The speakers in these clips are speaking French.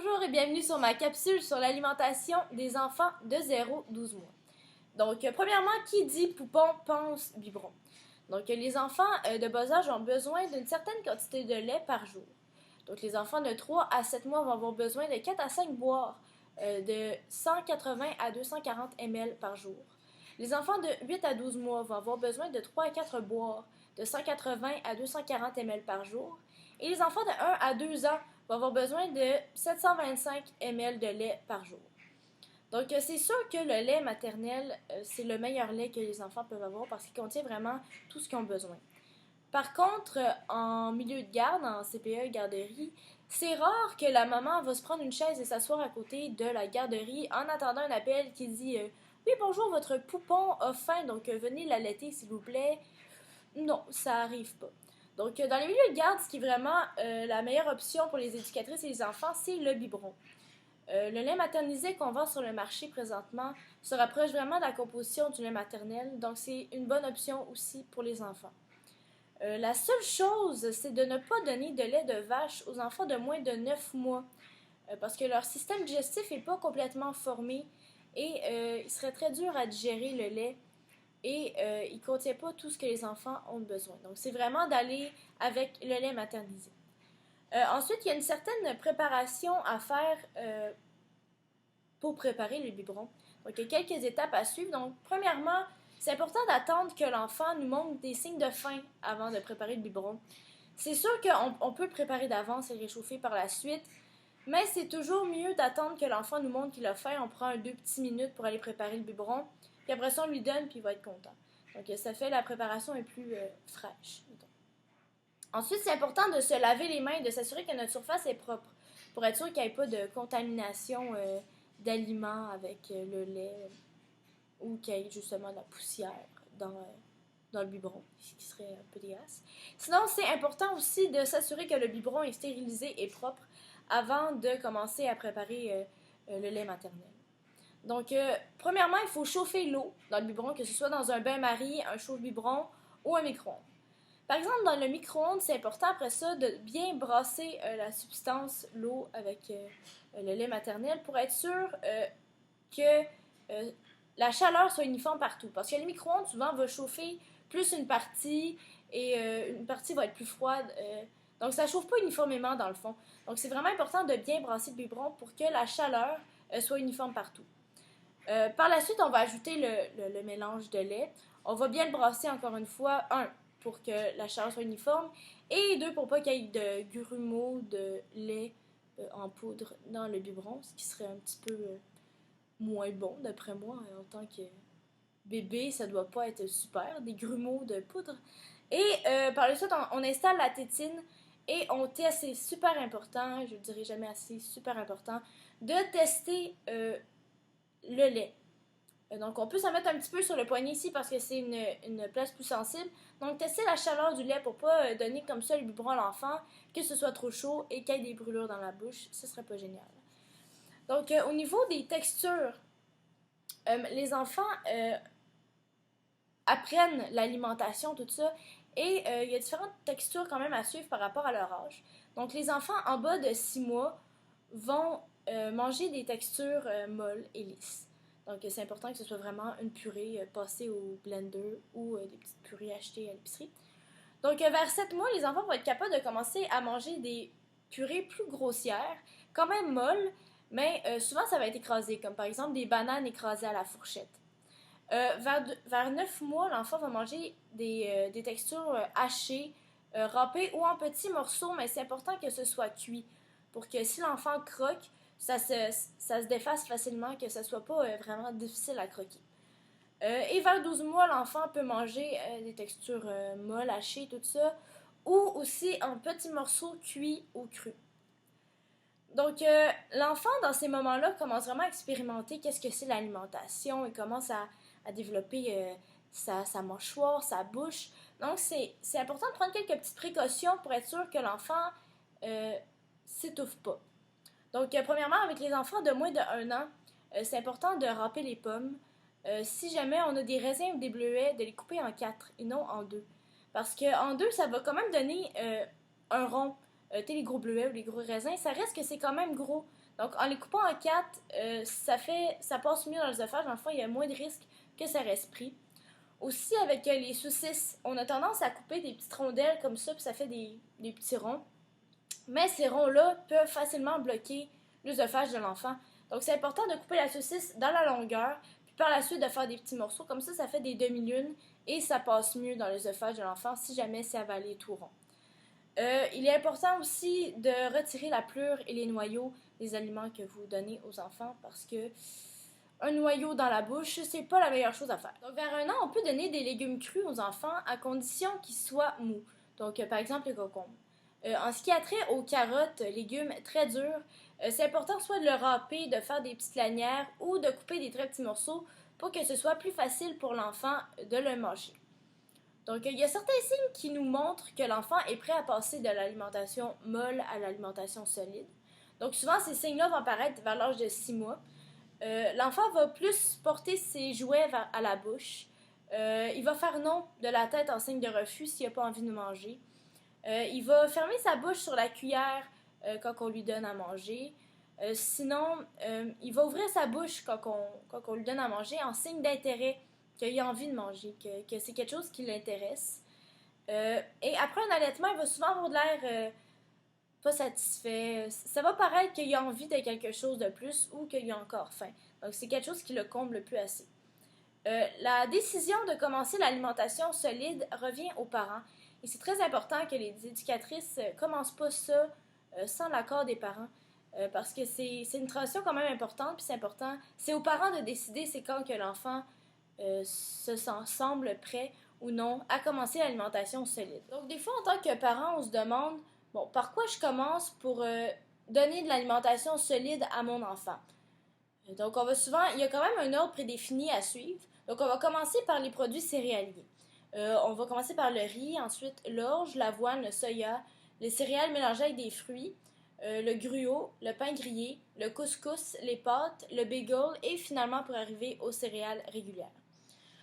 Bonjour et bienvenue sur ma capsule sur l'alimentation des enfants de 0 à 12 mois. Donc, premièrement, qui dit poupon pense biberon. Donc, les enfants de bas âge ont besoin d'une certaine quantité de lait par jour. Donc, les enfants de 3 à 7 mois vont avoir besoin de 4 à 5 boires de 180 à 240 ml par jour. Les enfants de 8 à 12 mois vont avoir besoin de 3 à 4 boires de 180 à 240 ml par jour. Et les enfants de 1 à 2 ans vont avoir besoin de 725 ml de lait par jour. Donc, c'est sûr que le lait maternel, c'est le meilleur lait que les enfants peuvent avoir parce qu'il contient vraiment tout ce qu'ils ont besoin. Par contre, en milieu de garde, en CPE, garderie, c'est rare que la maman va se prendre une chaise et s'asseoir à côté de la garderie en attendant un appel qui dit « Oui, bonjour, votre poupon a faim, donc venez l'allaiter, s'il vous plaît. » Non, ça arrive pas. Donc, dans les milieux de garde, ce qui est vraiment la meilleure option pour les éducatrices et les enfants, c'est le biberon. Le lait maternisé qu'on vend sur le marché présentement se rapproche vraiment de la composition du lait maternel, donc c'est une bonne option aussi pour les enfants. La seule chose, c'est de ne pas donner de lait de vache aux enfants de moins de 9 mois, parce que leur système digestif n'est pas complètement formé et il serait très dur à digérer le lait. Et il ne contient pas tout ce que les enfants ont besoin. Donc, c'est vraiment d'aller avec le lait maternisé. Ensuite, il y a une certaine préparation à faire pour préparer le biberon. Donc, il y a quelques étapes à suivre. Donc, premièrement, c'est important d'attendre que l'enfant nous montre des signes de faim avant de préparer le biberon. C'est sûr qu'on peut le préparer d'avance et le réchauffer par la suite, mais c'est toujours mieux d'attendre que l'enfant nous montre qu'il a faim. On prend 2 petites minutes pour aller préparer le biberon. Puis après ça, on lui donne, puis il va être content. Donc, ça fait la préparation est plus fraîche. Ensuite, c'est important de se laver les mains et de s'assurer que notre surface est propre pour être sûr qu'il n'y ait pas de contamination d'aliments avec le lait ou qu'il y ait justement de la poussière dans le biberon, ce qui serait un peu dégueulasse. Sinon, c'est important aussi de s'assurer que le biberon est stérilisé et propre avant de commencer à préparer le lait maternel. Donc, premièrement, il faut chauffer l'eau dans le biberon, que ce soit dans un bain-marie, un chauffe-biberon ou un micro-ondes. Par exemple, dans le micro-ondes, c'est important après ça de bien brasser la substance, l'eau avec le lait maternel pour être sûr que la chaleur soit uniforme partout. Parce que le micro-ondes, souvent, va chauffer plus une partie et une partie va être plus froide. Donc, ça ne chauffe pas uniformément dans le fond. Donc, c'est vraiment important de bien brasser le biberon pour que la chaleur soit uniforme partout. Par la suite, on va ajouter le mélange de lait. On va bien le brasser encore une fois. 1, pour que la chaleur soit uniforme. Et 2, pour pas qu'il y ait de grumeaux de lait en poudre dans le biberon, ce qui serait un petit peu moins bon, d'après moi. En tant que bébé, ça doit pas être super, des grumeaux de poudre. Et par la suite, on installe la tétine et on teste, c'est super important, je ne dirai jamais assez, super important, de tester le lait. Donc, on peut s'en mettre un petit peu sur le poignet ici parce que c'est une place plus sensible. Donc, tester la chaleur du lait pour pas donner comme ça le biberon à l'enfant, que ce soit trop chaud et qu'il y ait des brûlures dans la bouche. Ce serait pas génial. Donc, au niveau des textures, les enfants apprennent l'alimentation, tout ça, et il y a différentes textures quand même à suivre par rapport à leur âge. Donc, les enfants en bas de 6 mois vont manger des textures molles et lisses. Donc, c'est important que ce soit vraiment une purée passée au blender ou des petites purées achetées à l'épicerie. Donc, vers 7 mois, les enfants vont être capables de commencer à manger des purées plus grossières, quand même molles, mais souvent ça va être écrasé, comme par exemple des bananes écrasées à la fourchette. Vers 9 mois, l'enfant va manger des textures hachées, râpées ou en petits morceaux, mais c'est important que ce soit cuit pour que si l'enfant croque, ça se déface facilement, que ce ne soit pas vraiment difficile à croquer. Et vers 12 mois, l'enfant peut manger des textures molles, hachées, tout ça, ou aussi en petits morceaux cuits ou crus. Donc, l'enfant, dans ces moments-là, commence vraiment à expérimenter qu'est-ce que c'est l'alimentation. Il commence à développer sa mâchoire, sa bouche. Donc, c'est important de prendre quelques petites précautions pour être sûr que l'enfant s'étouffe pas. Donc, premièrement, avec les enfants de moins de 1 an, c'est important de râper les pommes. Si jamais on a des raisins ou des bleuets, de les couper en 4 et non en 2. Parce qu'en 2, ça va quand même donner un rond les gros bleuets ou les gros raisins, ça reste que c'est quand même gros. Donc, en les coupant en 4, ça passe mieux dans l'œsophage. Dans le fond, il y a moins de risques que ça reste pris. Aussi, avec les saucisses, on a tendance à couper des petites rondelles comme ça, puis ça fait des petits ronds. Mais ces ronds-là peuvent facilement bloquer l'œsophage de l'enfant. Donc, c'est important de couper la saucisse dans la longueur, puis par la suite de faire des petits morceaux. Comme ça fait des demi-lunes et ça passe mieux dans l'œsophage de l'enfant si jamais c'est avalé tout rond. Il est important aussi de retirer la pleure et les noyaux des aliments que vous donnez aux enfants parce que un noyau dans la bouche, c'est pas la meilleure chose à faire. Donc, vers 1 an, on peut donner des légumes crus aux enfants à condition qu'ils soient mous. Donc, par exemple, les concombres. En ce qui a trait aux carottes, légumes très durs, c'est important soit de le râper, de faire des petites lanières ou de couper des très petits morceaux pour que ce soit plus facile pour l'enfant de le manger. Donc, il y a certains signes qui nous montrent que l'enfant est prêt à passer de l'alimentation molle à l'alimentation solide. Donc, souvent, ces signes-là vont apparaître vers l'âge de 6 mois. L'enfant va plus porter ses jouets à la bouche. Il va faire non de la tête en signe de refus s'il n'a pas envie de manger. Il va fermer sa bouche sur la cuillère quand on lui donne à manger. Sinon, il va ouvrir sa bouche quand on lui donne à manger en signe d'intérêt, qu'il a envie de manger, que c'est quelque chose qui l'intéresse. Et après un allaitement, il va souvent avoir de l'air pas satisfait. Ça va paraître qu'il a envie de quelque chose de plus ou qu'il a encore faim. Donc, c'est quelque chose qui le comble plus assez. La décision de commencer l'alimentation solide revient aux parents. Et c'est très important que les éducatrices ne commencent pas ça sans l'accord des parents. Parce que c'est une transition quand même importante, puis c'est important. C'est aux parents de décider c'est quand que l'enfant semble prêt ou non à commencer l'alimentation solide. Donc des fois, en tant que parent, on se demande, bon, par quoi je commence pour donner de l'alimentation solide à mon enfant? Donc il y a quand même un ordre prédéfini à suivre. Donc on va commencer par les produits céréaliers. On va commencer par le riz, ensuite l'orge, l'avoine, le soya, les céréales mélangées avec des fruits, le gruau, le pain grillé, le couscous, les pâtes, le bagel et finalement pour arriver aux céréales régulières.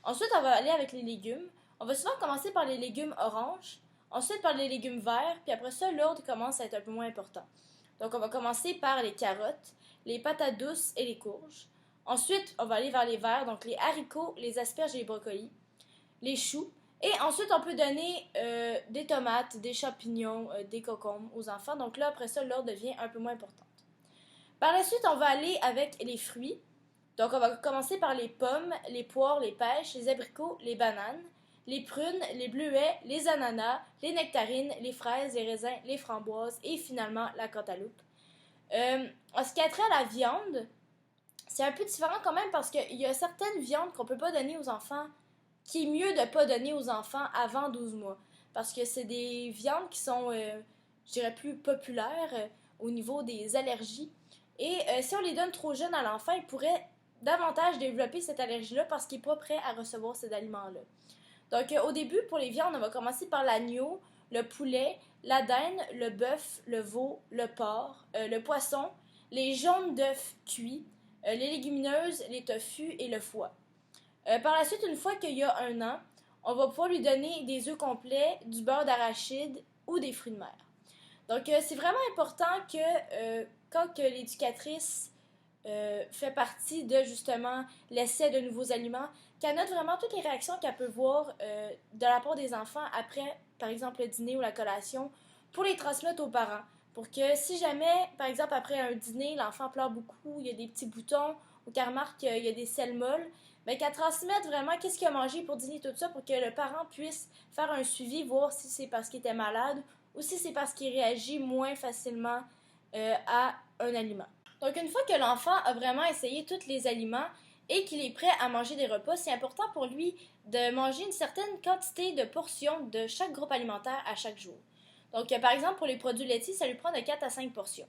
Ensuite, on va aller avec les légumes. On va souvent commencer par les légumes oranges, ensuite par les légumes verts, puis après ça, l'ordre commence à être un peu moins important. Donc, on va commencer par les carottes, les patates douces et les courges. Ensuite, on va aller vers les verts, donc les haricots, les asperges et les brocolis, les choux. Et ensuite, on peut donner des tomates, des champignons, des concombres aux enfants. Donc là, après ça, l'ordre devient un peu moins important. Par la suite, on va aller avec les fruits. Donc, on va commencer par les pommes, les poires, les pêches, les abricots, les bananes, les prunes, les bleuets, les ananas, les nectarines, les fraises, les raisins, les framboises et finalement la cantaloupe. En ce qui a trait à la viande, c'est un peu différent quand même parce qu'il y a certaines viandes qu'on ne peut pas donner aux enfants qui est mieux de ne pas donner aux enfants avant 12 mois. Parce que c'est des viandes qui sont, je dirais, plus populaires au niveau des allergies. Et si on les donne trop jeunes à l'enfant, il pourrait davantage développer cette allergie-là parce qu'il n'est pas prêt à recevoir ces aliments-là. Donc, au début, pour les viandes, on va commencer par l'agneau, le poulet, la dinde, le bœuf, le veau, le porc, le poisson, les jaunes d'œufs cuits, les légumineuses, les toffus et le foie. Par la suite, une fois qu'il y a 1 an, on va pouvoir lui donner des œufs complets, du beurre d'arachide ou des fruits de mer. Donc, c'est vraiment important que quand que l'éducatrice fait partie de, justement, l'essai de nouveaux aliments, qu'elle note vraiment toutes les réactions qu'elle peut voir de la part des enfants après, par exemple, le dîner ou la collation, pour les transmettre aux parents. Pour que si jamais, par exemple, après un dîner, l'enfant pleure beaucoup, il y a des petits boutons, ou qu'elle remarque qu'il y a des selles molles, mais qu'elle transmette vraiment qu'est-ce qu'il a mangé pour dîner, tout ça, pour que le parent puisse faire un suivi, voir si c'est parce qu'il était malade ou si c'est parce qu'il réagit moins facilement à un aliment. Donc, une fois que l'enfant a vraiment essayé tous les aliments et qu'il est prêt à manger des repas, c'est important pour lui de manger une certaine quantité de portions de chaque groupe alimentaire à chaque jour. Donc, par exemple, pour les produits laitiers, ça lui prend de 4 à 5 portions.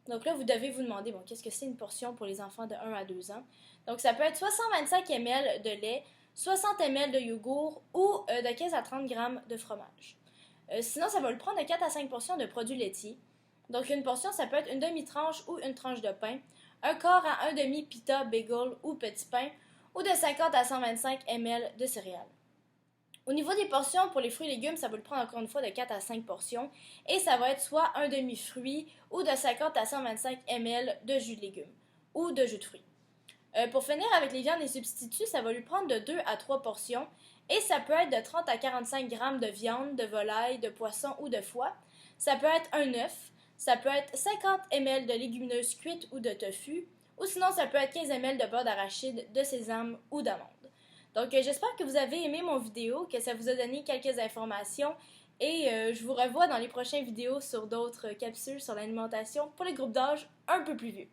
Donc là, vous devez vous demander, bon, qu'est-ce que c'est une portion pour les enfants de 1 à 2 ans? Donc, ça peut être 125 ml de lait, 60 ml de yogourt ou de 15 à 30 grammes de fromage. Sinon, ça va lui prendre de 4 à 5 portions de produits laitiers. Donc, une portion, ça peut être une demi-tranche ou une tranche de pain, un quart à un demi pita, bagel ou petit pain, ou de 50 à 125 ml de céréales. Au niveau des portions, pour les fruits et légumes, ça va le prendre encore une fois de 4 à 5 portions. Et ça va être soit un demi-fruit ou de 50 à 125 ml de jus de légumes ou de jus de fruits. Pour finir avec les viandes et substituts, ça va lui prendre de 2 à 3 portions. Et ça peut être de 30 à 45 grammes de viande, de volaille, de poisson ou de foie. Ça peut être un œuf. Ça peut être 50 ml de légumineuses cuites ou de tofu. Ou sinon, ça peut être 15 ml de beurre d'arachide, de sésame ou d'amandes. Donc, j'espère que vous avez aimé mon vidéo, que ça vous a donné quelques informations. Et je vous revois dans les prochaines vidéos sur d'autres capsules sur l'alimentation pour les groupes d'âge un peu plus vieux.